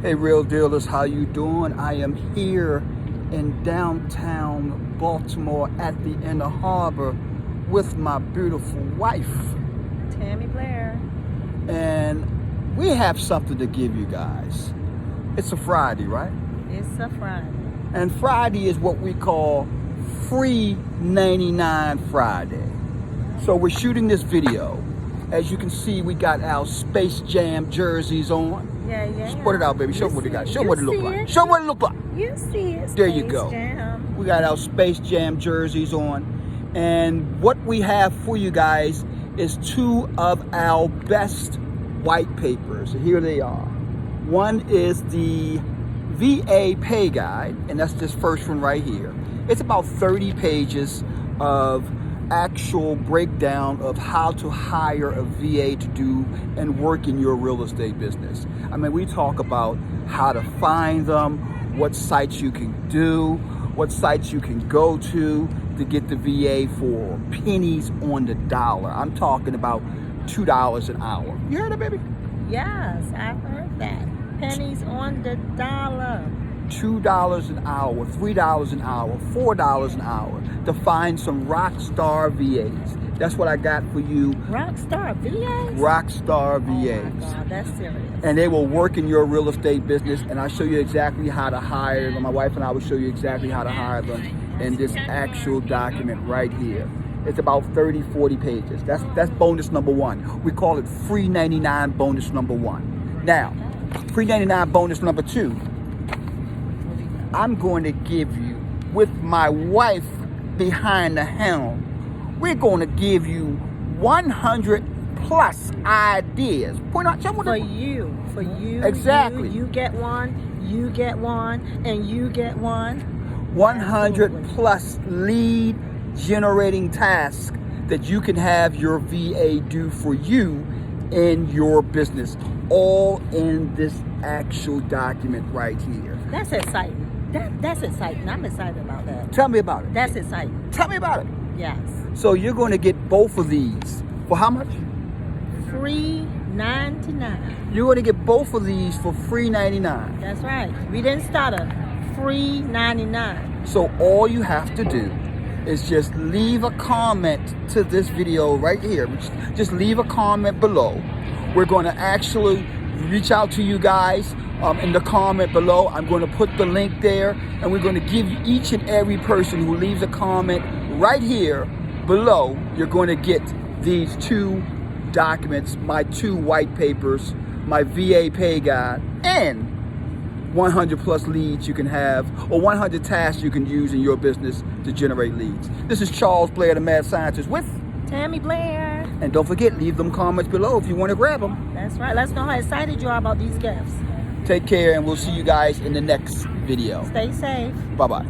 Hey, real dealers, how you doing? I am here in downtown Baltimore at the Inner Harbor with my beautiful wife, Tammy Blair. and we have something to give you guys. It's a Friday, right? It's a Friday. And Friday is what we call Free 99 Friday. So we're shooting this video. As you can see, we got our Space Jam jerseys on. Yeah. Put it out, baby. Show them what it got. Show them what it look like. it. Show them what it look like. You see it. There you Space go. Jam. We got our Space Jam jerseys on. And what we have for you guys is two of our best white papers. Here they are. One is the VA Pay Guide, and that's this first one right here. It's about 30 pages of actual breakdown of how to hire a VA to do and work in your real estate business. I mean, we talk about how to find them, what sites you can do, what sites you can go to get the VA for pennies on the dollar. I'm talking about $2 an hour. You heard it, baby? Yes, I've heard that. Pennies on the dollar. $2 an hour, $3 an hour, $4 an hour to find some RockStar VAs. That's what I got for you. RockStar VAs? RockStar VAs. Oh my God, that's serious. And they will work in your real estate business, and I'll show you exactly how to hire them. My wife and I will show you exactly how to hire them in this actual document right here. It's about 30, 40 pages. That's bonus number one. We call it Free 99 bonus number one. Now, Free 99 bonus number two, I'm going to give you, with my wife behind the helm, we're going to give you 100 plus ideas. Point out, For you. Exactly. You get one, you get one, and you get one. 100 Absolutely. plus lead generating tasks that you can have your VA do for you in your business, all in this actual document right here. That's exciting. That's exciting. I'm excited about that. Tell me about it. That's exciting. Tell me about it. Yes. So you're going to get both of these for how much? Free 99. You're going to get both of these for free 99. That's right. We didn't start a free 99. So all you have to do is just leave a comment to this video right here. Just leave a comment below. We're going to actually reach out to you guys in the comment below. I'm going to put the link there, and we're going to give each and every person who leaves a comment right here below, you're going to get these two documents, my two white papers, my VA Pay Guide, and 100 plus leads you can have, or 100 tasks you can use in your business to generate leads. This is Charles Blair, the Mad Scientist, with Tammy Blair. And don't forget, leave them comments below if you want to grab them. That's right. Let's know how excited you are about these gifts. Take care, and we'll see you guys in the next video. Stay safe. Bye-bye.